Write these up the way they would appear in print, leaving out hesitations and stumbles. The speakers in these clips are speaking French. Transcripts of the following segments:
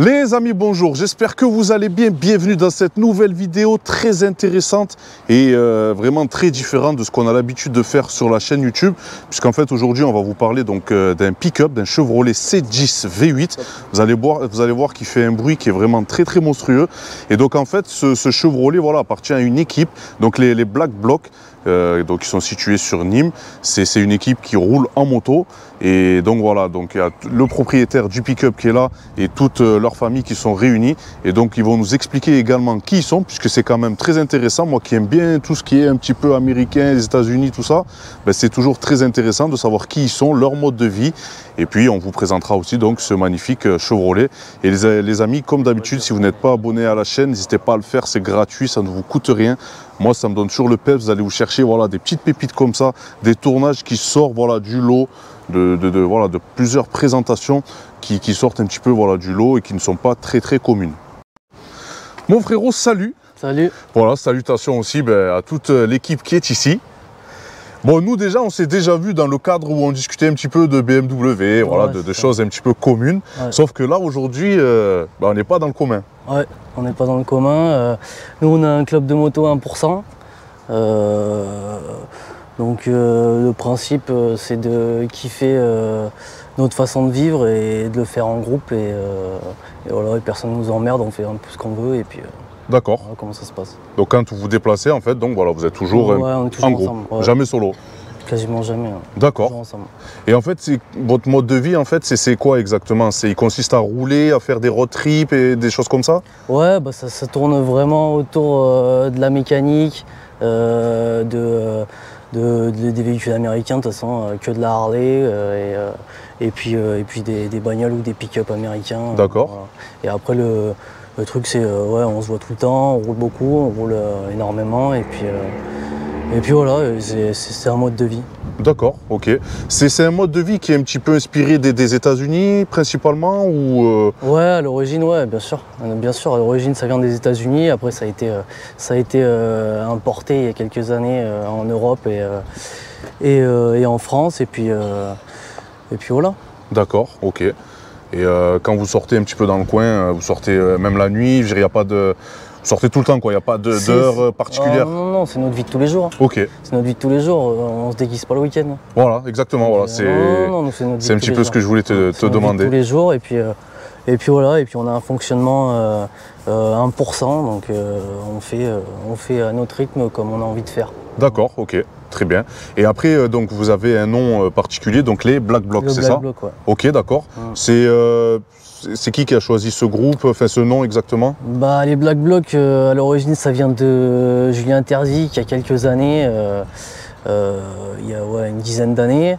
Les amis, bonjour, j'espère que vous allez bien. Bienvenue dans cette nouvelle vidéo très intéressante et vraiment très différente de ce qu'on a l'habitude de faire sur la chaîne YouTube. Puisqu'en fait, aujourd'hui, on va vous parler donc d'un pick-up, d'un Chevrolet C10 V8. Vous allez voir qu'il fait un bruit qui est vraiment très monstrueux. Et donc, en fait, ce Chevrolet voilà, appartient à une équipe, donc les Black Blocs. Donc ils sont situés sur Nîmes, c'est une équipe qui roule en moto et donc voilà, donc il y a le propriétaire du pick-up qui est là et toute leur famille qui sont réunies et donc ils vont nous expliquer également qui ils sont puisque c'est quand même très intéressant. Moi qui aime bien tout ce qui est un petit peu américain, les États-Unis, tout ça, ben c'est toujours très intéressant de savoir qui ils sont, leur mode de vie et puis on vous présentera aussi donc ce magnifique Chevrolet. Et les amis, comme d'habitude, si vous n'êtes pas abonné à la chaîne, n'hésitez pas à le faire, c'est gratuit, ça ne vous coûte rien. Moi, ça me donne toujours le peps, vous allez vous chercher voilà, des petites pépites comme ça, des tournages qui sortent voilà, du lot, de plusieurs présentations qui sortent un petit peu voilà, du lot et qui ne sont pas très communes. Mon frérot, salut. Salut. Voilà, salutations aussi à toute l'équipe qui est ici. Bon, nous déjà, on s'est déjà vu dans le cadre où on discutait un petit peu de BMW, voilà, de choses un petit peu communes. Ouais. Sauf que là, aujourd'hui, on n'est pas dans le commun. Ouais, on n'est pas dans le commun. Nous, on a un club de moto 1%. Donc, le principe, c'est de kiffer notre façon de vivre et de le faire en groupe. Et voilà, et personne ne nous emmerde, on fait un peu ce qu'on veut. Et puis, d'accord. Voilà comment ça se passe. Donc quand vous vous déplacez, en fait, donc voilà, vous êtes toujours, on est toujours en groupe, ensemble, jamais solo. Quasiment jamais. D'accord. Et en fait, votre mode de vie, en fait, c'est quoi exactement? Il consiste à rouler, à faire des road trips et des choses comme ça? Ouais, bah ça tourne vraiment autour de la mécanique, des véhicules américains, de toute façon, que de la Harley, et puis des bagnoles ou des pick-up américains. D'accord. Voilà. Et après, le truc, c'est, on se voit tout le temps, on roule beaucoup, on roule énormément, et puis voilà, c'est un mode de vie. D'accord, ok. C'est un mode de vie qui est un petit peu inspiré des États-Unis principalement ou Ouais, à l'origine, ouais, bien sûr. Bien sûr, à l'origine, ça vient des États-Unis. Après, ça a été importé il y a quelques années en Europe et en France. Et puis voilà. D'accord, ok. Et quand vous sortez un petit peu dans le coin, vous sortez même la nuit, je dirais, il n'y a pas de... Vous sortez tout le temps, quoi, il n'y a pas d'heure particulière? Non, c'est notre vie de tous les jours. Ok. C'est notre vie de tous les jours, on se déguise pas le week-end. Voilà, exactement, voilà, c'est un petit peu ce que je voulais te demander. Tous les jours, et puis voilà, et puis on a un fonctionnement 1%, donc on fait à notre rythme comme on a envie de faire. D'accord, ok, très bien. Et après, donc vous avez un nom particulier, donc les Black Blocs, c'est ça? Black Bloc, ouais. Ok, d'accord. C'est qui a choisi ce groupe, enfin ce nom exactement? Bah, les Black Blocs, à l'origine, ça vient de Julien Terzi, qui a quelques années, il y a une dizaine d'années.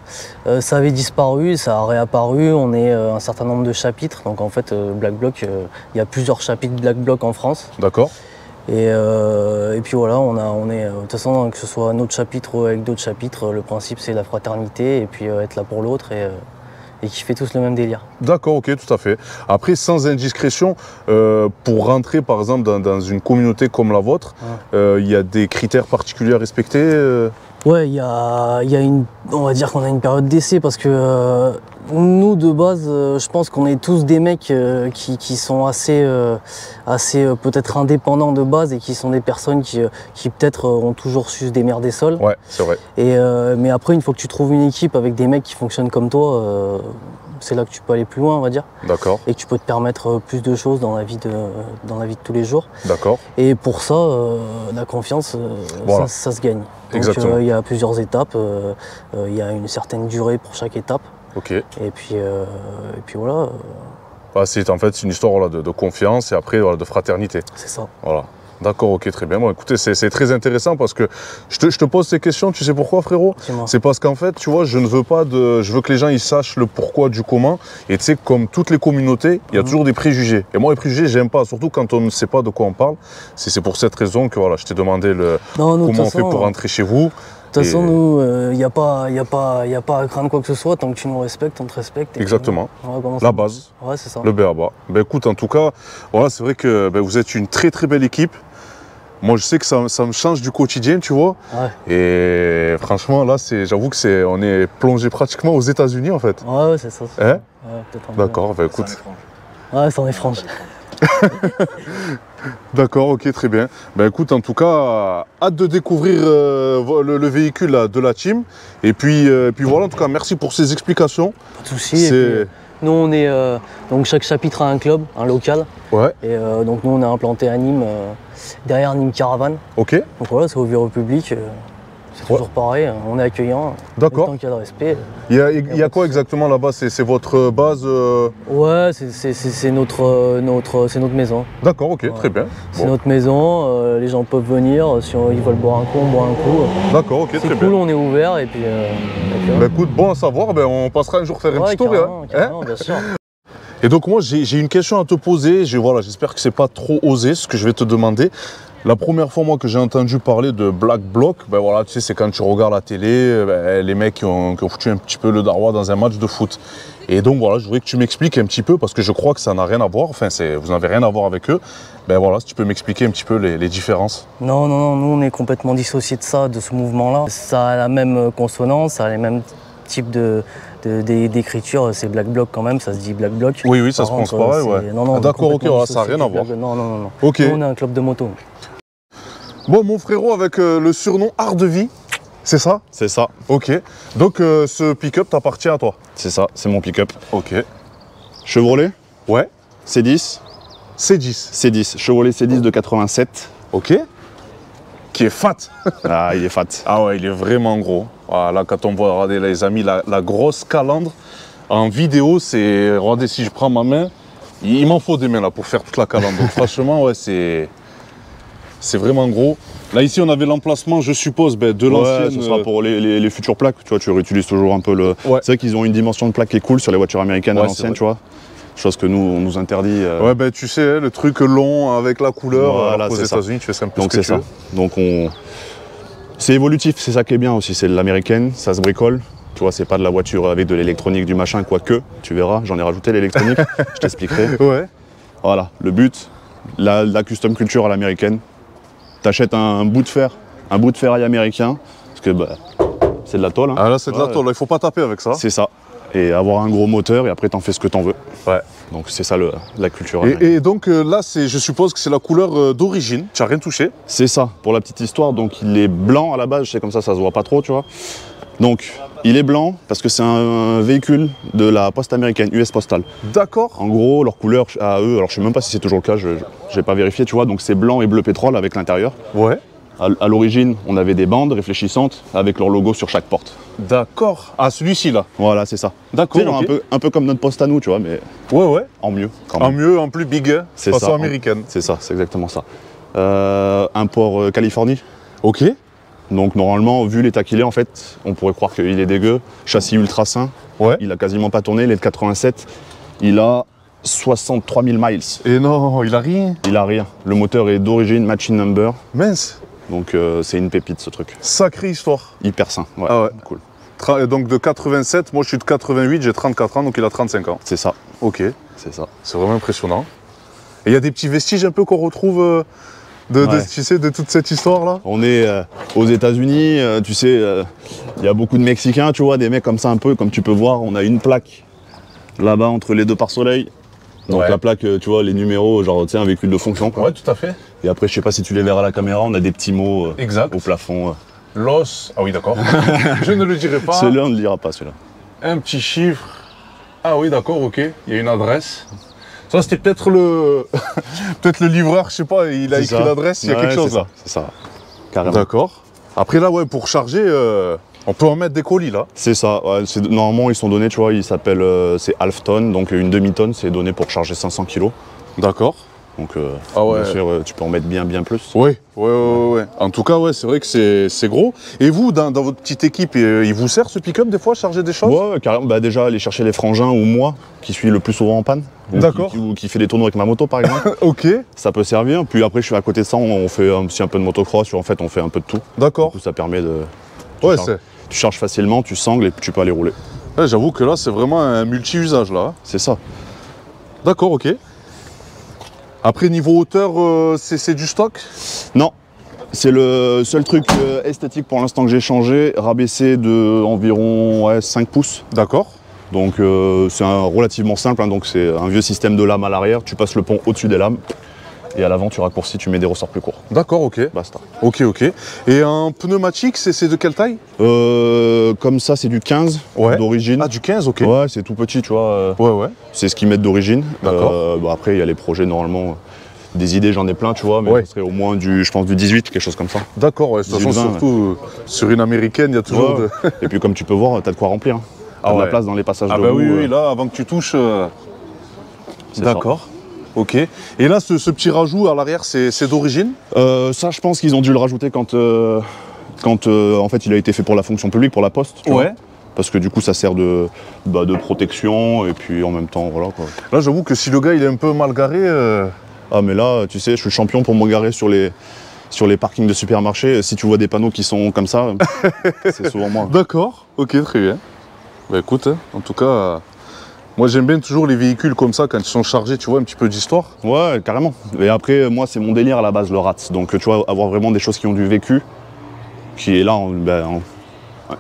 Ça avait disparu, ça a réapparu, on est un certain nombre de chapitres. Donc en fait, Black Bloc, il y a plusieurs chapitres Black Bloc en France. D'accord. Et puis voilà, on est, de toute façon, que ce soit notre chapitre ou avec d'autres chapitres, le principe c'est la fraternité et puis être là pour l'autre et qui fait tous le même délire. D'accord, ok, tout à fait. Après, sans indiscrétion, pour rentrer par exemple dans une communauté comme la vôtre, il y a des critères particuliers à respecter Ouais, on va dire qu'on a une période d'essai parce que nous, de base, je pense qu'on est tous des mecs qui sont assez peut-être indépendants de base et qui sont des personnes qui peut-être ont toujours su se démerder seuls. Ouais, c'est vrai. Mais après, une fois que tu trouves une équipe avec des mecs qui fonctionnent comme toi, c'est là que tu peux aller plus loin, on va dire. D'accord. Et que tu peux te permettre plus de choses dans la vie de tous les jours. D'accord. Et pour ça, la confiance, voilà. ça se gagne. Donc il y a plusieurs étapes, il y a une certaine durée pour chaque étape. Ok. Et puis voilà. C'est en fait une histoire voilà, de confiance et après voilà, de fraternité. C'est ça. Voilà. D'accord, ok, très bien. Bon, écoutez, c'est très intéressant parce que je te pose ces questions, tu sais pourquoi, frérot? C'est parce qu'en fait, tu vois, je veux que les gens ils sachent le pourquoi du comment. Et tu sais, comme toutes les communautés, il y a toujours des préjugés. Et moi, les préjugés, j'aime pas, surtout quand on ne sait pas de quoi on parle. C'est pour cette raison que voilà, je t'ai demandé comment on fait pour rentrer chez vous. De toute façon, nous, il n'y a pas à craindre quoi que ce soit, tant que tu nous respectes, on te respecte. Exactement. La base. Ouais, c'est ça. Le B.A.B.A. Ben écoute, en tout cas, voilà, c'est vrai que vous êtes une très belle équipe. Moi, je sais que ça me change du quotidien, tu vois. Ouais. Et franchement, là, j'avoue que on est plongé pratiquement aux États-Unis, en fait. Ouais, c'est ça. Hein? Ouais, d'accord, bah écoute. Ouais, c'en est franche. D'accord, ok, très bien. Ben écoute, en tout cas, hâte de découvrir le véhicule là, de la team. Et puis voilà, en tout cas, merci pour ces explications. Pas de soucis. Nous, on est donc chaque chapitre a un club, un local. Ouais. Et donc nous, on est implanté à Nîmes, derrière Nîmes Caravane. Ok. Donc voilà, c'est ouvert au public. C'est toujours pareil, on est accueillant. D'accord. Tant qu'il y a de respect. Il y a quoi exactement là-bas? C'est votre base Ouais, c'est notre maison. D'accord, ok, très bien. C'est notre maison, les gens peuvent venir, si ils veulent boire un coup, on boit un coup. D'accord, ok, très bien. C'est cool, on est ouvert et puis... Bah, écoute, bon à savoir, ben, on passera un jour faire une petite story. Carrément, bien sûr. Et donc moi, j'ai une question à te poser. Voilà, j'espère que c'est pas trop osé ce que je vais te demander. La première fois, moi, que j'ai entendu parler de Black Bloc, ben voilà, tu sais, c'est quand tu regardes la télé, ben, les mecs qui ont foutu un petit peu le darois dans un match de foot. Et donc voilà, je voudrais que tu m'expliques un petit peu, parce que je crois que ça n'a rien à voir, enfin, vous n'avez rien à voir avec eux. Ben voilà, si tu peux m'expliquer un petit peu les différences. Non, nous, on est complètement dissociés de ça, de ce mouvement-là. Ça a la même consonance, ça a les mêmes types d'écriture, c'est Black Bloc quand même, ça se dit Black Bloc. Oui, ça se prononce pareil, ouais. Non, d'accord, ok, voilà, ça n'a rien à voir. Non. Okay. Nous, on est un club de moto. Bon, mon frérot, avec le surnom Art de Vie, c'est ça? C'est ça. Ok. Donc, ce pick-up t'appartient à toi? C'est ça, c'est mon pick-up. Ok. Chevrolet? Ouais. C10? C10. C10. Chevrolet C10 de 87. Ok. Qui est fat. Ah, il est fat. Ah ouais, il est vraiment gros. Voilà, quand on voit, regardez les amis, la grosse calandre en vidéo, c'est... Regardez, si je prends ma main, il m'en faut des mains là pour faire toute la calandre. Donc franchement, ouais, c'est vraiment gros. Là, ici, on avait l'emplacement, je suppose, ben, de l'ancienne... Ce sera pour les futures plaques. Tu vois, tu réutilises toujours un peu le... Ouais. C'est vrai qu'ils ont une dimension de plaque qui est cool sur les voitures américaines à l'ancienne, tu vois. Chose que nous, on nous interdit. Ouais, ben tu sais, le truc long avec la couleur, voilà, aux États-Unis, tu fais ça un peu donc ce que tu veux. Donc c'est évolutif, c'est ça qui est bien aussi, c'est de l'américaine, ça se bricole. Tu vois, c'est pas de la voiture avec de l'électronique, du machin, quoique, tu verras, j'en ai rajouté l'électronique, je t'expliquerai. Ouais. Voilà, le but, la custom culture à l'américaine. T'achètes un bout de fer, ferraille américain, parce que bah, c'est de la tôle. Hein. Ah là, c'est de la tôle, il faut pas taper avec ça. C'est ça. Et avoir un gros moteur, et après t'en fais ce que t'en veux. Ouais. Donc c'est ça la culture. Et donc là, je suppose que c'est la couleur d'origine, tu n'as rien touché. C'est ça, pour la petite histoire, donc il est blanc à la base, je sais comme ça se voit pas trop, tu vois. Donc il est blanc parce que c'est un véhicule de la poste américaine, US Postal. D'accord. En gros, leur couleur à eux, alors je sais même pas si c'est toujours le cas, je n'ai pas vérifié, tu vois, donc c'est blanc et bleu pétrole avec l'intérieur. Ouais. À l'origine, on avait des bandes réfléchissantes avec leur logo sur chaque porte. D'accord. Ah, celui-ci là. Voilà, c'est ça. D'accord. Okay. Un peu comme notre poste à nous, tu vois, mais ouais. En mieux. Quand même. En mieux, en plus big, c'est façon ça, américaine. C'est ça, c'est exactement ça. Import Californie. Ok. Donc normalement, vu l'état qu'il est, en fait, on pourrait croire qu'il est dégueu. Châssis ultra sain. Ouais. Il a quasiment pas tourné, il est de 87. Il a 63 000 miles. Et non, il a rien. Il a rien. Le moteur est d'origine matching number. Mince. Donc c'est une pépite ce truc. Sacrée histoire. Hyper sain. Ouais. Ah ouais. Cool. Donc de 87, moi je suis de 88, j'ai 34 ans, donc il a 35 ans. C'est ça. Ok. C'est ça. C'est vraiment impressionnant. Et il y a des petits vestiges un peu qu'on retrouve tu sais, de toute cette histoire-là. On est aux États-Unis, tu sais, il y a beaucoup de Mexicains, tu vois, des mecs comme ça un peu, comme tu peux voir, on a une plaque là-bas entre les deux pare-soleil. Donc la plaque, tu vois, les numéros, genre, tu sais, un véhicule de fonction, quoi. Ouais, tout à fait. Et après, je sais pas si tu les verras à la caméra, on a des petits mots au plafond. Los. Ah oui, d'accord. Je ne le dirai pas. Celui-là, on ne le dira pas, celui-là. Un petit chiffre. Ah oui, d'accord, ok. Il y a une adresse. Ça, c'était peut-être le livreur, je sais pas, il a écrit l'adresse, il y a quelque chose là. C'est ça, carrément. D'accord. Après là, ouais, pour charger, on peut en mettre des colis là. C'est ça, ouais, normalement ils sont donnés, tu vois, ils s'appellent, c'est half tonne, donc une demi-tonne, c'est donné pour charger 500 kg. D'accord. Donc bien sûr, tu peux en mettre bien plus. Oui. En tout cas, ouais, c'est vrai que c'est gros. Et vous, dans votre petite équipe, il vous sert ce pick-up des fois à charger des choses? Ouais, carrément. Bah, déjà, aller chercher les frangins ou moi, qui suis le plus souvent en panne. D'accord. Ou qui fait des tournois avec ma moto, par exemple. Ok. Ça peut servir. Puis après, je suis à côté de ça, on fait aussi un peu de motocross. En fait, on fait un peu de tout. D'accord. Du coup, ça permet de... Tu charges facilement, tu sangles et tu peux aller rouler. Ouais, j'avoue que là, c'est vraiment un multi-usage là. C'est ça. D'accord, ok. Après, niveau hauteur, c'est du stock? Non, c'est le seul truc esthétique pour l'instant que j'ai changé, rabaissé de environ 5 pouces. D'accord. Donc c'est relativement simple, hein, donc c'est un vieux système de lames à l'arrière, tu passes le pont au-dessus des lames. Et à l'avant, tu raccourcis, tu mets des ressorts plus courts. D'accord, ok. Basta. Ok. Et un pneumatique, c'est de quelle taille? Comme ça, c'est du 15 d'origine. Ah, du 15, ok. Ouais, c'est tout petit, tu vois. Ouais. C'est ce qu'ils mettent d'origine. D'accord. Bon, après, il y a les projets, normalement, des idées, j'en ai plein, tu vois, mais ce serait au moins je pense, du 18, quelque chose comme ça. D'accord, ouais. De toute façon, surtout sur une américaine, il y a toujours de... Et puis, comme tu peux voir, tu as de quoi remplir. T'as de la place dans les passages de roue. Oui, là, avant que tu touches... D'accord. Ok. Et là, ce petit rajout à l'arrière, c'est d'origine? Ça, je pense qu'ils ont dû le rajouter quand en fait, il a été fait pour la fonction publique, pour la poste. Tu vois, parce que du coup, ça sert de protection et puis en même temps, voilà quoi. Là, j'avoue que si le gars, il est un peu mal garé... Ah, mais là, tu sais, je suis champion pour me garer sur les parkings de supermarchés. Si tu vois des panneaux qui sont comme ça, c'est souvent moi. D'accord. Ok, très bien. Bah écoute, en tout cas... Moi, j'aime bien toujours les véhicules comme ça, quand ils sont chargés, tu vois, un petit peu d'histoire. Ouais, carrément. Et après, moi, c'est mon délire à la base, le rat. Donc, tu vois, avoir vraiment des choses qui ont du vécu, qui est là,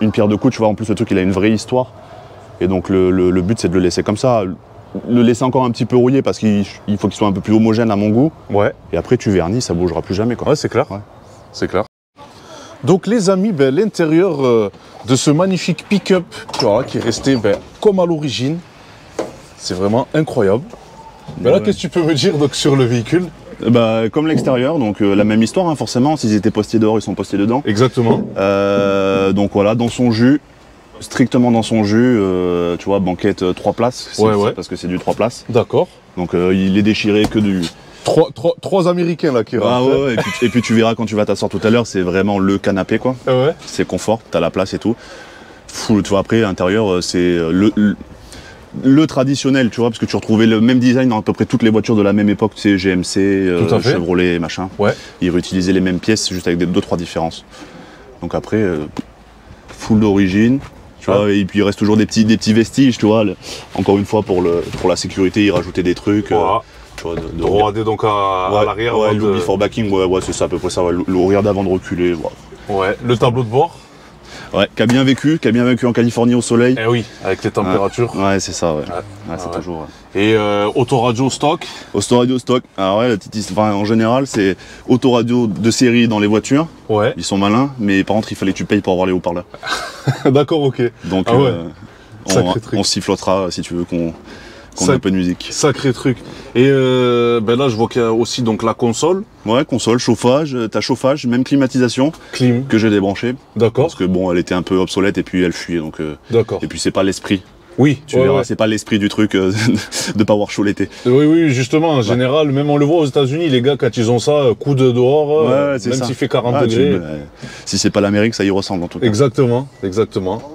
une pierre de coups, tu vois. En plus, le truc, il a une vraie histoire. Et donc, le but, c'est de le laisser comme ça. Le laisser encore un petit peu rouillé, parce qu'il faut qu'il soit un peu plus homogène à mon goût. Ouais. Et après, tu vernis, ça bougera plus jamais, quoi. Ouais, c'est clair. Ouais. C'est clair. Donc, les amis, l'intérieur de ce magnifique pick-up, tu vois, qui est resté comme à l'origine. C'est vraiment incroyable. Mais là, qu'est-ce que tu peux me dire donc, sur le véhicule? Comme l'extérieur, donc la même histoire, hein, forcément. S'ils étaient postés dehors, ils sont postés dedans. Exactement. Donc voilà, dans son jus, strictement dans son jus, tu vois, banquette 3 places. Parce que c'est du 3 places. D'accord. Donc il est déchiré que du... Trois Américains là qui rentrent. Ah ouais, et puis tu verras quand tu vas t'asseoir tout à l'heure, c'est vraiment le canapé, quoi. Ah ouais. C'est confort, t'as la place et tout. Tu vois, après, l'intérieur, c'est le traditionnel, tu vois, parce que tu retrouvais le même design dans à peu près toutes les voitures de la même époque, tu sais, GMC, Chevrolet, machin. Ouais. Ils réutilisaient les mêmes pièces, juste avec 2-3 différences. Donc après, full d'origine, tu vois, et puis il reste toujours des petits vestiges, tu vois. Encore une fois, pour la sécurité, ils rajoutaient des trucs. Tu vois, de regarder donc à l'arrière. Ouais, le before backing, c'est ça à peu près ça. Le regarder avant de reculer. Ouais, le tableau de bord. Ouais, qui a bien vécu en Californie au soleil. Eh oui, avec les températures. Ouais, c'est ça, c'est toujours. Et autoradio stock. Autoradio stock. Alors ouais, en général, c'est autoradio de série dans les voitures. Ouais. Ils sont malins, mais par contre, il fallait que tu payes pour avoir les haut-parleurs. D'accord, ok. Donc, on sifflotera si tu veux qu'on ait un peu de musique. Sacré truc. Et là, je vois qu'il y a aussi donc la console. Ouais, console, chauffage, t'as chauffage, même climatisation. Clim. Que j'ai débranché. D'accord. Parce que bon, elle était un peu obsolète et puis elle fuyait. Donc, d'accord. Et puis c'est pas l'esprit. Oui, tu verras, c'est pas l'esprit du truc de pas avoir chaud l'été. Oui, justement, en général, même on le voit aux États-Unis, les gars, quand ils ont ça, coude dehors, même s'il fait 40 degrés. Si c'est pas l'Amérique, ça y ressemble en tout cas. Exactement.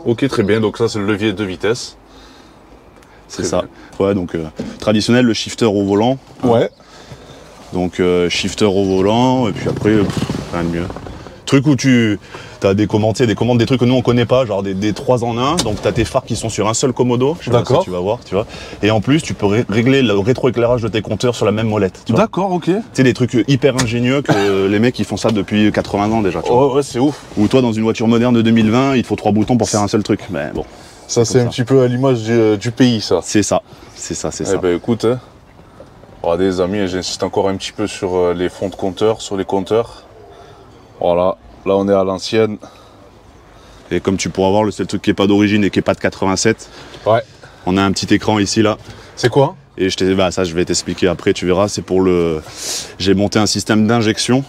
Ok, très bien. Donc ça, c'est le levier de vitesse. C'est ça. Ouais, donc traditionnel, le shifter au volant. Ouais. Donc shifter au volant, et puis après, rien de mieux. Truc où tu as des commandes, des trucs que nous on connaît pas, genre des 3 en 1, donc tu as tes phares qui sont sur un seul commodo, je sais pas si tu vas voir, tu vois. Et en plus, tu peux régler le rétroéclairage de tes compteurs sur la même molette. D'accord, ok. C'est des trucs hyper ingénieux que les mecs ils font ça depuis 80 ans déjà. Tu vois. Ouais, c'est ouf. Ou toi, dans une voiture moderne de 2020, il te faut 3 boutons pour faire un seul truc. Mais bon. Ça, c'est un petit peu à l'image du pays, ça. C'est ça. Eh ben écoute, regardez les amis, j'insiste encore un petit peu sur les fonds de compteurs, sur les compteurs. Voilà, là on est à l'ancienne. Et comme tu pourras voir, le seul truc qui n'est pas d'origine et qui n'est pas de 87, on a un petit écran ici, là. C'est quoi? Et ça, je vais t'expliquer après, tu verras. C'est pour le... J'ai monté un système d'injection.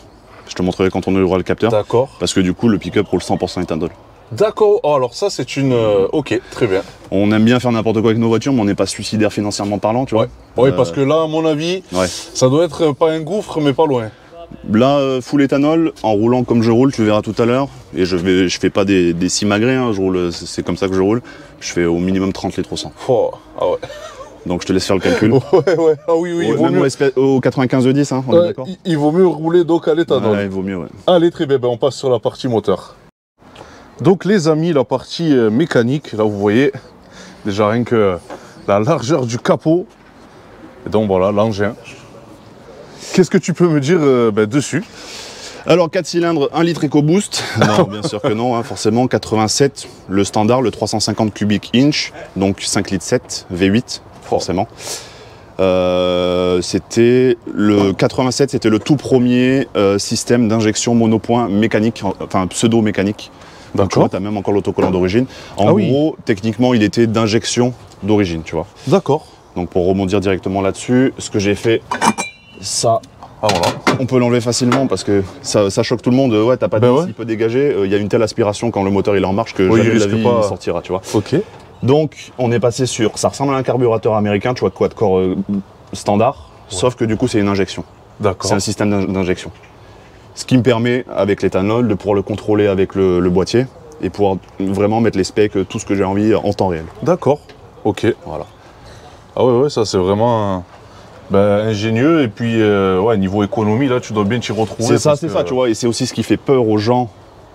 Je te montrerai quand on ouvrira le capteur. D'accord. Parce que du coup, le pick-up roule 100% éthanol. D'accord, alors ça c'est une... ok, très bien. On aime bien faire n'importe quoi avec nos voitures, mais on n'est pas suicidaire financièrement parlant, tu vois. Oui, parce que là, à mon avis, ça doit être pas un gouffre, mais pas loin. Là, full éthanol, en roulant comme je roule, tu verras tout à l'heure. Et je fais pas des simagrées, hein, c'est comme ça que je roule. Je fais au minimum 30 litres au 100. Oh, ah ouais. Donc je te laisse faire le calcul. Ouais, ah oui, il vaut mieux. Même au 95-10, hein, on est d'accord. Il vaut mieux rouler donc à l'éthanol. Ouais, il vaut mieux, ouais. Allez, très bien, on passe sur la partie moteur. Donc les amis, la partie mécanique, là vous voyez, déjà rien que la largeur du capot. Et donc voilà, l'engin. Qu'est-ce que tu peux me dire dessus? Alors 4 cylindres, 1 litre EcoBoost. Non, bien sûr que non, hein, forcément. 87, le standard, le 350 cubic inch, donc 5 litres 7, V8, forcément. C'était le 87, c'était le tout premier système d'injection monopoint mécanique, enfin pseudo-mécanique. Donc tu vois, tu as même encore l'autocollant d'origine. En gros, techniquement, il était d'injection d'origine, tu vois. D'accord. Donc pour rebondir directement là-dessus, ce que j'ai fait, ça, voilà. On peut l'enlever facilement parce que ça choque tout le monde. Ouais, t'as pas de vis, il peut dégager. Il y a une telle aspiration quand le moteur il est en marche que jamais de la vie il sortira, tu vois. Ok. Donc on est passé sur, ça ressemble à un carburateur américain, tu vois, quad-core standard, sauf que du coup c'est une injection. D'accord. C'est un système d'injection. Ce qui me permet, avec l'éthanol, de pouvoir le contrôler avec le boîtier et pouvoir vraiment mettre les specs, tout ce que j'ai envie en temps réel. D'accord. Ok. Voilà. Ah ouais, ça c'est vraiment ingénieux. Et puis, ouais, niveau économie, là, tu dois bien t'y retrouver. C'est ça, tu vois. Et c'est aussi ce qui fait peur aux gens.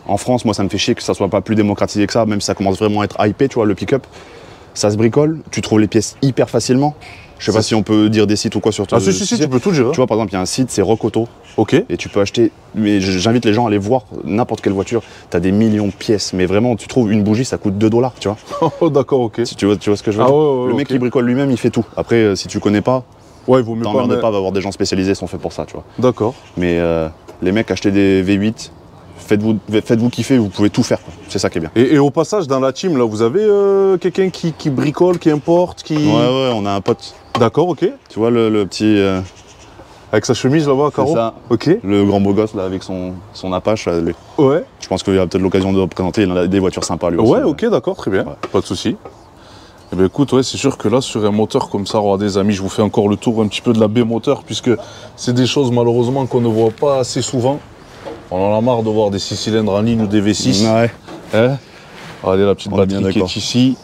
En France, moi, ça me fait chier que ça soit pas plus démocratisé que ça, même si ça commence vraiment à être hypé, tu vois, le pick-up. Ça se bricole, tu trouves les pièces hyper facilement. Je sais pas si on peut dire des sites ou quoi sur toi. Ah si, tu peux tout dire. Tu vois, par exemple, il y a un site, c'est Rock Auto. Ok. Et tu peux acheter, mais j'invite les gens à aller voir n'importe quelle voiture. Tu as des millions de pièces, mais vraiment, tu trouves une bougie, ça coûte 2 $, tu vois. Oh, d'accord, ok. Si tu vois ce que je veux dire. Ouais, le mec qui bricole lui-même, il fait tout. Après, si tu connais pas, ouais, il vaut mieux pas. T'emmerdes pas, va avoir des gens spécialisés qui sont faits pour ça, tu vois. D'accord. Mais les mecs, achetez des V8, faites-vous kiffer, vous pouvez tout faire, c'est ça qui est bien. Et au passage, dans la team, là, vous avez quelqu'un qui bricole, qui importe, qui... Ouais, on a un pote. D'accord, ok. Tu vois le petit... avec sa chemise là-bas, carreau. C'est ça. Ok. Le grand beau gosse, là, avec son Apache. Là, ouais. Je pense qu'il y a peut-être l'occasion de présenter, il en a des voitures sympas, lui aussi. Ouais, ok, d'accord, très bien. Ouais. Pas de souci. Eh bien, écoute, ouais, c'est sûr que là, sur un moteur comme ça, regardez, les amis, je vous fais encore le tour un petit peu de la B-moteur, puisque c'est des choses, malheureusement, qu'on ne voit pas assez souvent. On en a marre de voir des 6 cylindres en ligne ou des V6. Ouais. Hein, regardez la petite batterie qui est ici.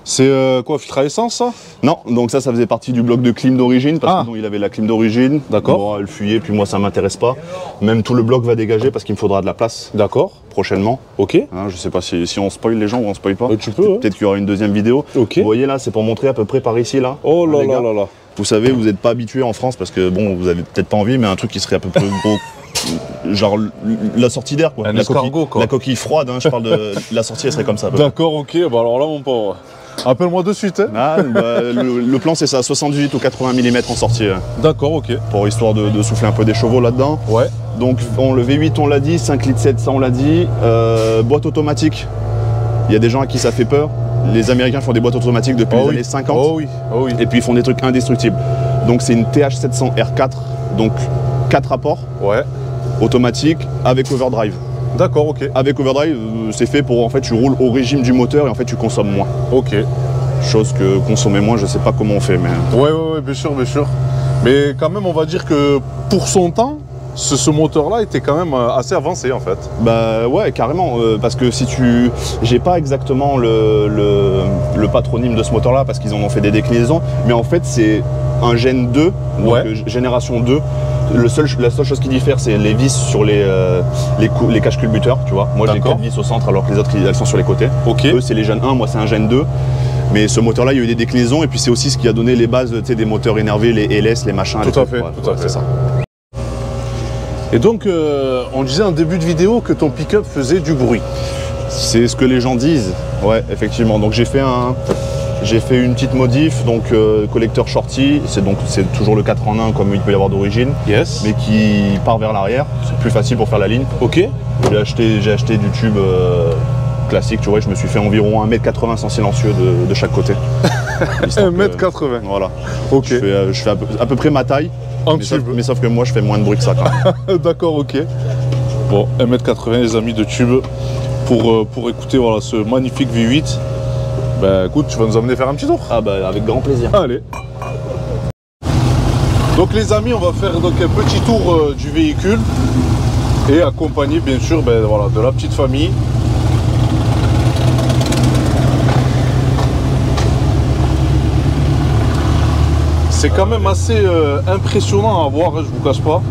C'est quoi, filtre à essence, ça? Non, donc ça faisait partie du bloc de clim d'origine, parce que il avait la clim d'origine. D'accord. Bon, elle fuyait, puis moi, ça m'intéresse pas. Même tout le bloc va dégager, parce qu'il me faudra de la place. D'accord. Prochainement. Ok. Hein, je sais pas si on spoil les gens ou on spoil pas. Tu peux. Peut-être qu'il y aura une deuxième vidéo. Ok. Vous voyez là, c'est pour montrer à peu près par ici, là. Oh là là là là. Vous savez, vous n'êtes pas habitué en France, parce que bon, vous avez peut-être pas envie, mais un truc qui serait à peu près gros. Genre la sortie d'air, quoi. Un escargot, quoi. La coquille froide, hein, je parle de la sortie, elle serait comme ça. D'accord, ok. Bah alors là, mon pauvre. Appelle-moi de suite. Hein. Ah, le plan, c'est ça, 78 ou 80 mm en sortie. D'accord, ok. Pour histoire de souffler un peu des chevaux là-dedans. Ouais. Donc le V8, on l'a dit, 5 litres 7, ça on l'a dit. Boîte automatique, il y a des gens à qui ça fait peur. Les Américains font des boîtes automatiques depuis les années 50. Oh oui, oh oui. Et puis ils font des trucs indestructibles. Donc c'est une TH700 R4, donc 4 rapports. Ouais. Automatique avec overdrive. D'accord, ok. Avec overdrive, c'est fait pour, en fait, tu roules au régime du moteur et en fait, tu consommes moins. Ok. Chose que consommer moins, je sais pas comment on fait, mais... Ouais, bien sûr, bien sûr. Mais quand même, on va dire que pour son temps, ce moteur-là était quand même assez avancé, en fait. Bah ouais, carrément, parce que si tu... J'ai pas exactement le patronyme de ce moteur-là, parce qu'ils en ont fait des déclinaisons, mais en fait, c'est un Gen 2, donc génération 2. La seule chose qui diffère, c'est les vis sur les caches culbuteurs, tu vois. Moi, j'ai 4 vis au centre, alors que les autres, elles sont sur les côtés. Ok. Eux, c'est les Gen 1, moi, c'est un Gen 2. Mais ce moteur-là, il y a eu des déclinaisons, et puis c'est aussi ce qui a donné les bases des moteurs énervés, les LS, les machins. Tout à fait, tout à fait. Ça. Et donc, on disait en début de vidéo que ton pick-up faisait du bruit. C'est ce que les gens disent, ouais, effectivement. Donc j'ai fait une petite modif, donc collecteur shorty, c'est toujours le 4 en 1 comme il peut y avoir d'origine, mais qui part vers l'arrière, c'est plus facile pour faire la ligne. Ok. J'ai acheté du tube classique, tu vois, je me suis fait environ 1,80 m sans silencieux de chaque côté. 1,80 m. Voilà. Ok. Je fais à peu près ma taille, mais sauf que moi je fais moins de bruit que ça quand même. D'accord, ok. Bon, 1,80 m les amis de tube pour écouter voilà, ce magnifique V8. Bah écoute, tu vas nous emmener faire un petit tour. Ah bah avec grand plaisir. Allez. Donc les amis, on va faire donc un petit tour du véhicule et accompagné bien sûr voilà, de la petite famille. C'est quand même assez impressionnant à voir, hein, je vous cache pas.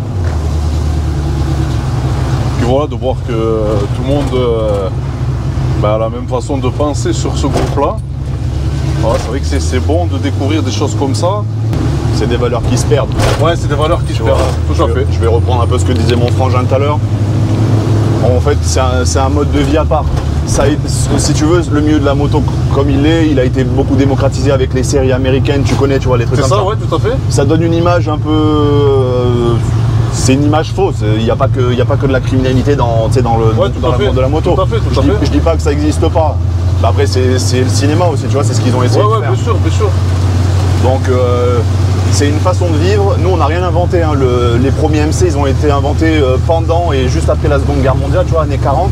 Puis voilà, de voir que tout le monde a la même façon de penser sur ce groupe-là. Voilà, c'est vrai que c'est bon de découvrir des choses comme ça. c'est des valeurs qui se perdent. Ouais, c'est des valeurs qui se perdent, tout à fait. Je vais reprendre un peu ce que disait mon frangin tout à l'heure. En fait, c'est un mode de vie à part. Ça, si tu veux, le milieu de la moto comme il a été beaucoup démocratisé avec les séries américaines, tu connais, tu vois, les trucs comme ça. C'est ça, ouais, tout à fait. Ça donne une image un peu... c'est une image fausse, il n'y a pas que de la criminalité dans le monde de la moto. Tout à fait, tout à fait. Je dis pas que ça n'existe pas. Bah après, c'est le cinéma aussi, tu vois, c'est ce qu'ils ont essayé de faire. Ouais, bien sûr, bien sûr. Donc, c'est une façon de vivre. Nous, on n'a rien inventé. Hein. Les premiers MC, ils ont été inventés pendant et juste après la Seconde Guerre mondiale, tu vois, années 40.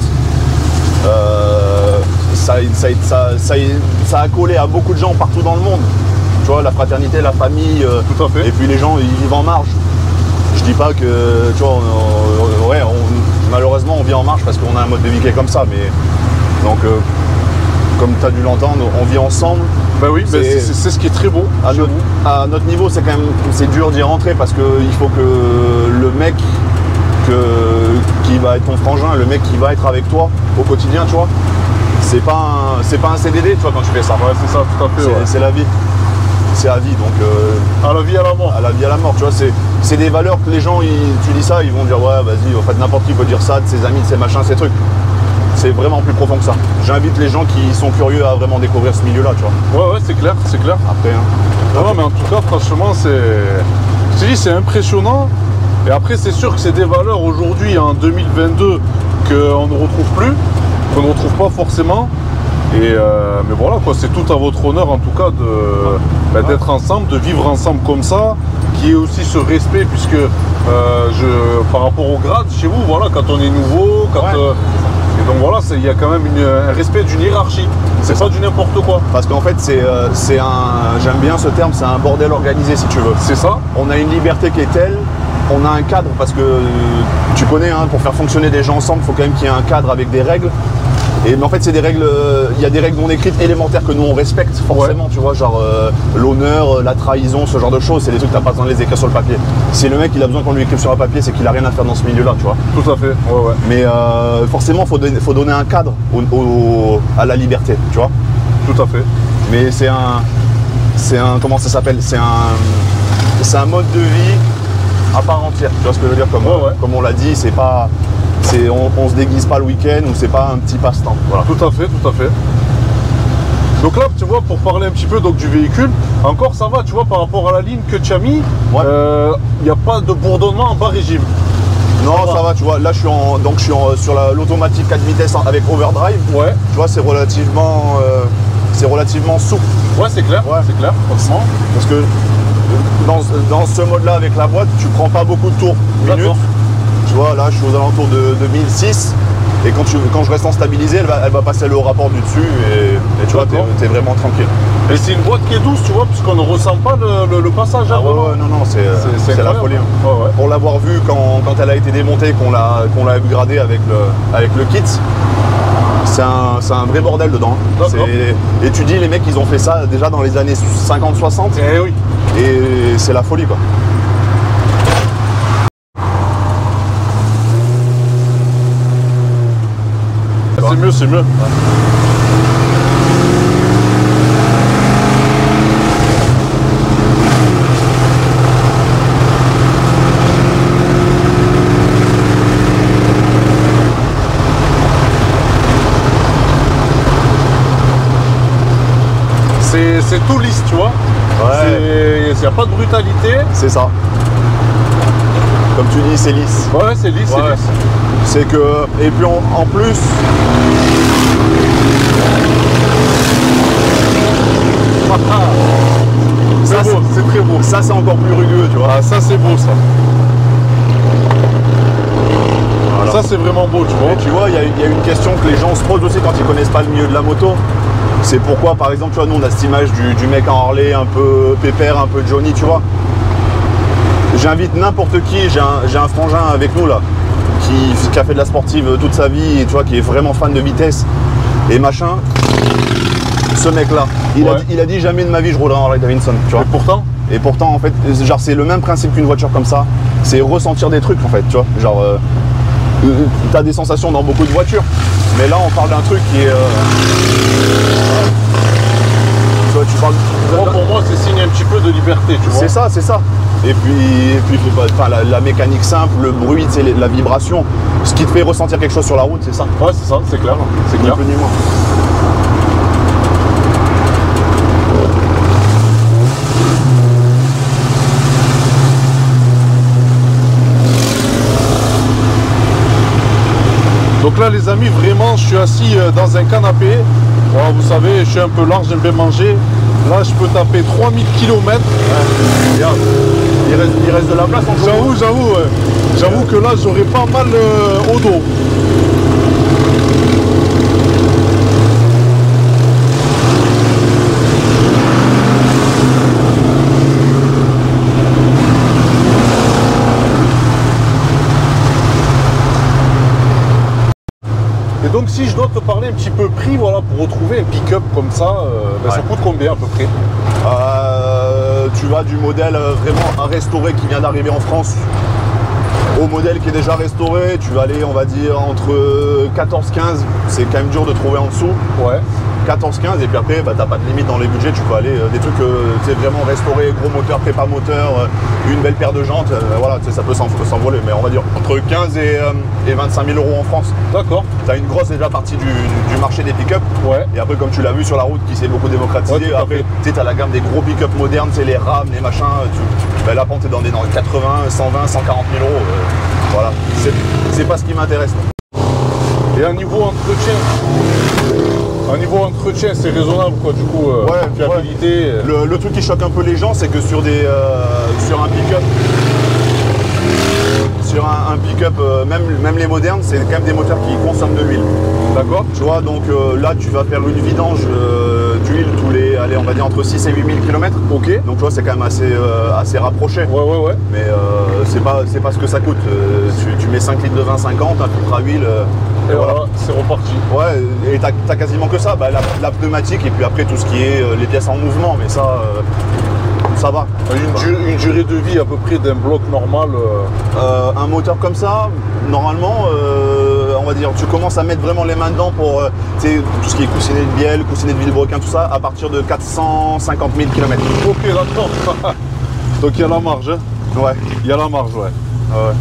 Ça a collé à beaucoup de gens partout dans le monde. Tu vois, la fraternité, la famille. Tout à fait. Et puis les gens, ils vivent en marge. Je dis pas que, tu vois, malheureusement, on vit en marge parce qu'on a un mode de vie qui est comme ça. Mais donc, comme tu as dû l'entendre, on vit ensemble. Ben oui, c'est ce qui est très beau. À notre niveau, c'est quand même dur d'y rentrer parce qu'il faut que le mec qui va être ton frangin, le mec qui va être avec toi au quotidien, tu vois, c'est pas un CDD, tu vois, quand tu fais ça. Ouais, c'est ça, tout à fait. C'est la vie. C'est la vie, donc... à la vie, à la mort. À la vie, à la mort, tu vois, c'est des valeurs que les gens, tu dis ça, ils vont dire, ouais, vas-y, en fait, n'importe qui peut dire ça, de ses amis, de ses machins, ces trucs. C'est vraiment plus profond que ça. J'invite les gens qui sont curieux à vraiment découvrir ce milieu-là, tu vois. Ouais, c'est clair, c'est clair. Après, hein. Non, mais en tout cas, franchement, je te dis, c'est impressionnant. Et après, c'est sûr que c'est des valeurs aujourd'hui, en 2022, qu'on ne retrouve plus, qu'on ne retrouve pas forcément. Mais voilà, quoi, c'est tout à votre honneur, en tout cas, d'être ensemble, de vivre ensemble comme ça, qu'il y ait aussi ce respect, puisque par rapport au grade, chez vous, voilà, quand on est nouveau, et donc voilà, il y a quand même un respect d'une hiérarchie. C'est pas du n'importe quoi. Parce qu'en fait, j'aime bien ce terme, c'est un bordel organisé, si tu veux. C'est ça. On a une liberté qui est telle, on a un cadre, parce que tu connais, hein, pour faire fonctionner des gens ensemble, il faut quand même qu'il y ait un cadre avec des règles. Mais en fait, c'est des règles, il y a des règles non écrites élémentaires que nous on respecte forcément, tu vois, genre l'honneur, la trahison, ce genre de choses, c'est des trucs que t'as pas besoin de les écrire sur le papier. Si le mec il a besoin qu'on lui écrive sur un papier, c'est qu'il a rien à faire dans ce milieu-là, tu vois. Tout à fait, ouais. Mais forcément, faut donner un cadre à la liberté, tu vois. Tout à fait. Mais c'est un, comment ça s'appelle, c'est un mode de vie à part entière, tu vois ce que je veux dire, comme on l'a dit, c'est pas... On se déguise pas le week-end ou c'est pas un petit passe-temps. Voilà. Tout à fait, tout à fait. Donc là, tu vois, pour parler un petit peu donc, du véhicule, encore ça va, tu vois, par rapport à la ligne que tu as mis, il n'y a pas de bourdonnement en bas régime. Non, ça va, tu vois, là je suis sur l'automatique 4 vitesses avec overdrive. Ouais. Tu vois, c'est relativement souple. Ouais, c'est clair, franchement. Parce que dans ce mode-là, avec la boîte, tu prends pas beaucoup de tours minutes. Tu vois, là, je suis aux alentours de 1006. Et quand je reste en stabilisé, elle va passer le haut rapport du dessus. Et tu vois, t'es vraiment tranquille. Et c'est une boîte qui est douce, tu vois, puisqu'on ne ressent pas le passage à volant. Non, c'est la folie. Hein. Ouais. Pour l'avoir vu quand elle a été démontée, qu'on l'a upgradée avec le kit, c'est un vrai bordel dedans. Et tu dis, les mecs, ils ont fait ça déjà dans les années 50-60. Eh oui. Et c'est la folie, quoi. C'est mieux. Ouais. C'est tout lisse, tu vois. Il n'y a pas de brutalité. C'est ça. Comme tu dis, c'est lisse. Ouais, c'est lisse, c'est lisse. C'est que... Et puis en plus... C'est beau, c'est très beau. Ça, c'est encore plus rugueux, tu vois. Ah, ça, c'est beau, ça. Voilà. Ça, c'est vraiment beau, tu vois. Et tu vois, il y a une question que les gens se posent aussi quand ils connaissent pas le milieu de la moto. C'est pourquoi, par exemple, tu vois, nous, on a cette image du mec en Harley, un peu pépère, un peu Johnny, tu vois. J'invite n'importe qui, j'ai un frangin avec nous, là, qui a fait de la sportive toute sa vie, et tu vois, qui est vraiment fan de vitesse et machin. Ce mec-là, il a dit jamais de ma vie je roulerai en Harley Davidson, tu vois. Et pourtant, en fait, genre, c'est le même principe qu'une voiture comme ça. C'est ressentir des trucs, en fait, tu vois. Genre, t'as des sensations dans beaucoup de voitures, mais là, on parle d'un truc qui est... tu parles... Pour moi, c'est signe un petit peu de liberté, tu vois. C'est ça, c'est ça. Et puis enfin, la mécanique simple, le bruit, la vibration, ce qui te fait ressentir quelque chose sur la route, c'est ça. Ouais, c'est ça, c'est clair. C'est clair. Ni plus ni moins. Donc là les amis, vraiment je suis assis dans un canapé. Voilà, vous savez, je suis un peu large, j'aime bien manger. Là je peux taper 3000 km. Ouais. Regarde, il reste de la place entre nous. J'avoue que là j'aurais pas mal au dos. Et donc si je dois te parler un petit peu prix, voilà, pour retrouver un pick-up comme ça, ça coûte combien à peu près? Tu vas du modèle vraiment restauré qui vient d'arriver en France au modèle qui est déjà restauré, tu vas aller on va dire entre 14-15, c'est quand même dur de trouver en dessous. Ouais. 14-15 et puis après bah, t'as pas de limite dans les budgets, tu peux aller des trucs vraiment restaurés, gros moteur, prépa moteur, une belle paire de jantes, voilà, ça peut s'envoler, mais on va dire entre 15 et 25 000 € en France. D'accord. T'as une grosse déjà partie du marché des pick-up. Ouais. Et après comme tu l'as vu sur la route qui s'est beaucoup démocratisé, ouais, après tu as la gamme des gros pick-up modernes, c'est les RAM, les machins, bah, là t'es dans les 80, 120, 140 000 €. Voilà, c'est pas ce qui m'intéresse. Et à niveau entretien, c'est raisonnable quoi du coup, fiabilité. Ouais. Le truc qui choque un peu les gens, c'est que sur un pick-up, même les modernes, c'est quand même des moteurs qui consomment de l'huile. D'accord. Tu vois, donc là tu vas faire une vidange d'huile tous les, allez, on va dire entre 6 et 8 000 km. Ok. Donc tu vois, c'est quand même assez rapproché. Ouais. Mais c'est pas ce que ça coûte. Tu mets 5 litres de vin 50, un filtre à huile. Et voilà, c'est reparti. Ouais, et t'as quasiment que ça. Bah, la pneumatique et puis après tout ce qui est les pièces en mouvement, mais ça va. Une durée de vie à peu près d'un bloc normal. Un moteur comme ça, normalement, on va dire, tu commences à mettre vraiment les mains dedans pour tout ce qui est coussinet de bielle, coussinet de vilebrequin, tout ça, à partir de 450 000 km. Ok, d'accord. Donc il y a la marge. Hein. Ouais. Il y a la marge, ouais. Ouais.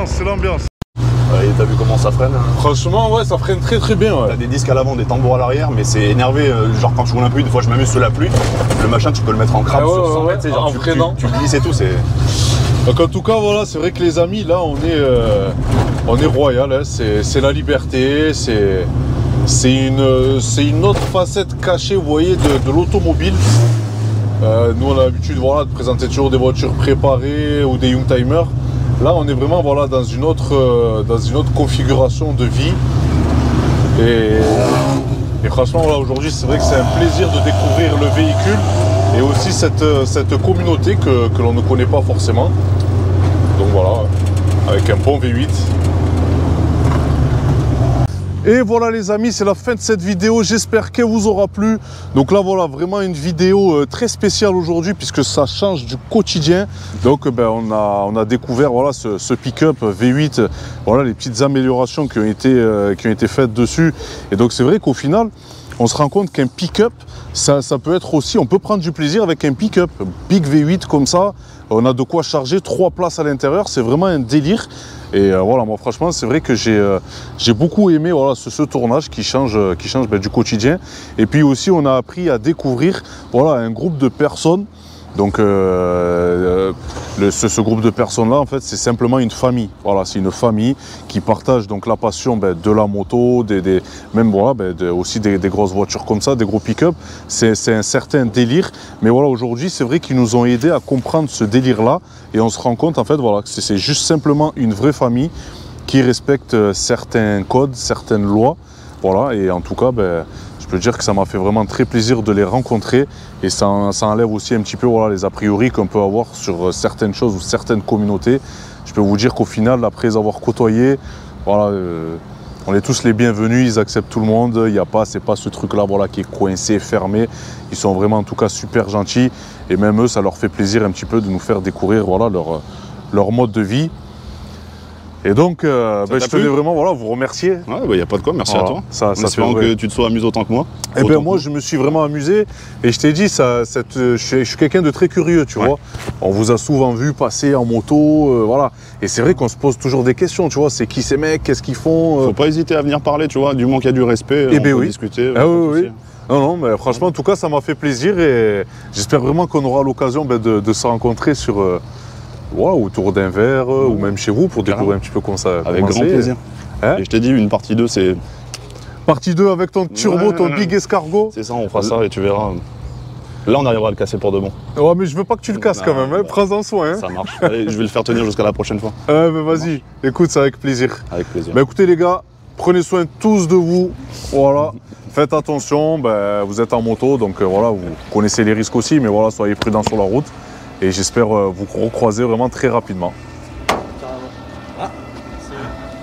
C'est l'ambiance. T'as vu comment ça freine? Franchement, ouais, ça freine très bien. Ouais. T'as des disques à l'avant, des tambours à l'arrière, mais c'est énervé. Genre quand tu roules un peu, des fois je m'amuse sous la pluie. Le machin, tu peux le mettre en crabe sur 100 mètres, genre, tu glisses et tout. Donc en tout cas, voilà, c'est vrai que les amis, là, on est royal. Hein. C'est la liberté, c'est une autre facette cachée, vous voyez, de l'automobile. Nous, on a l'habitude, voilà, de présenter toujours des voitures préparées ou des Youngtimers. Là, on est vraiment voilà, dans une autre configuration de vie. Et franchement, voilà, aujourd'hui, c'est vrai que c'est un plaisir de découvrir le véhicule et aussi cette communauté que l'on ne connaît pas forcément. Donc voilà, avec un bon V8. Et voilà les amis, c'est la fin de cette vidéo, j'espère qu'elle vous aura plu. Donc là voilà, vraiment une vidéo très spéciale aujourd'hui puisque ça change du quotidien. Donc on a découvert voilà, ce pick-up V8, voilà les petites améliorations qui ont été faites dessus. Et donc c'est vrai qu'au final, on se rend compte qu'un pick-up, ça peut être aussi, on peut prendre du plaisir avec un pick-up. Big V8 comme ça, on a de quoi charger, 3 places à l'intérieur, c'est vraiment un délire. Et voilà, moi franchement, c'est vrai que j'ai beaucoup aimé voilà, ce tournage qui change du quotidien. Et puis aussi, on a appris à découvrir voilà, un groupe de personnes. Donc ce groupe de personnes-là, en fait, c'est simplement une famille. Voilà, c'est une famille qui partage donc la passion de la moto, même voilà, aussi des grosses voitures comme ça, des gros pick-up. C'est un certain délire. Mais voilà, aujourd'hui, c'est vrai qu'ils nous ont aidés à comprendre ce délire-là. Et on se rend compte, en fait, voilà, que c'est juste simplement une vraie famille qui respecte certains codes, certaines lois. Voilà, et en tout cas, je peux dire que ça m'a fait vraiment très plaisir de les rencontrer et ça enlève aussi un petit peu voilà, les a priori qu'on peut avoir sur certaines choses ou certaines communautés. Je peux vous dire qu'au final, après les avoir côtoyés, voilà, on est tous les bienvenus, ils acceptent tout le monde, c'est pas ce truc-là voilà, qui est coincé, fermé. Ils sont vraiment en tout cas super gentils et même eux, ça leur fait plaisir un petit peu de nous faire découvrir voilà, leur mode de vie. Et donc, je tenais vraiment voilà, vous remercier. Ouais, il n'y a pas de quoi, merci voilà, à toi. Ça espérant que tu te sois amusé autant que moi. Et bien moi, je me suis vraiment amusé. Et je t'ai dit, je suis quelqu'un de très curieux, tu vois. On vous a souvent vu passer en moto, voilà. Et c'est vrai qu'on se pose toujours des questions, tu vois. C'est qui ces mecs, qu'est-ce qu'ils font Faut pas hésiter à venir parler, tu vois. Du moment qu'il y a du respect, on peut discuter. Ah oui. Non, mais franchement, en tout cas, ça m'a fait plaisir. Et j'espère vraiment qu'on aura l'occasion de se rencontrer sur... voilà, autour d'un verre ou même chez vous pour découvrir un petit peu comment ça avec grand plaisir. Hein et je t'ai dit, une partie 2, c'est... Partie 2 avec ton turbo, ton big escargot. C'est ça, on fera ça et tu verras. Là, on arrivera à le casser pour de bon. Ouais, mais je veux pas que tu le casses quand même, hein. Prends-en soin. Hein. Ça marche. Allez, je vais le faire tenir jusqu'à la prochaine fois. Mais vas-y, écoute, c'est avec plaisir. Avec plaisir. Écoutez les gars, prenez soin tous de vous. Voilà. Faites attention, vous êtes en moto, donc voilà, vous connaissez les risques aussi, mais voilà, soyez prudents sur la route. Et j'espère vous recroiser vraiment très rapidement.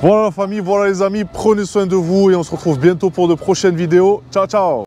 Voilà la famille, voilà les amis, prenez soin de vous et on se retrouve bientôt pour de prochaines vidéos. Ciao, ciao!